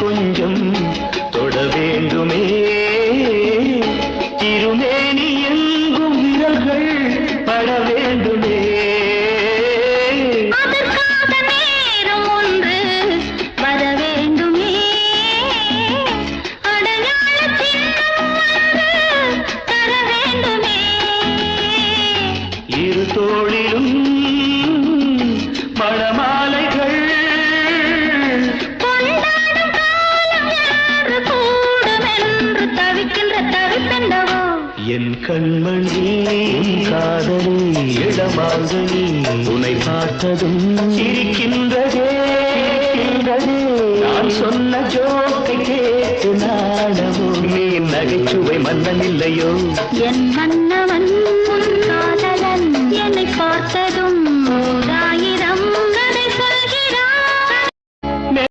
கொஞ்சம் தொட வேண்டுமே திருமேனி எங்கும் விரல்கள் பட வேண்டுமே அதற்காக நேரம் ஒன்று வர வேண்டுமே அடையாள சின்னம் ஒன்று தர வேண்டுமே இரு தோளிலும் மணமாலைகள் கொண்டாடும் காலம் யாரு கூடும் என்று தவிக்கின்ற தவிப்பெண்டவோ என் கண்மணி காதலி இடமாங்கனி உன்னை பார்த்ததும் சிரிக்கின்றதே நான் சொன்ன ஜோக்கை கேட்டு நாடவோ நீ நகைச்சுவை மன்னன் இல்லையோ என் மன்னவன் காதலன் என்னை பார்த்ததும்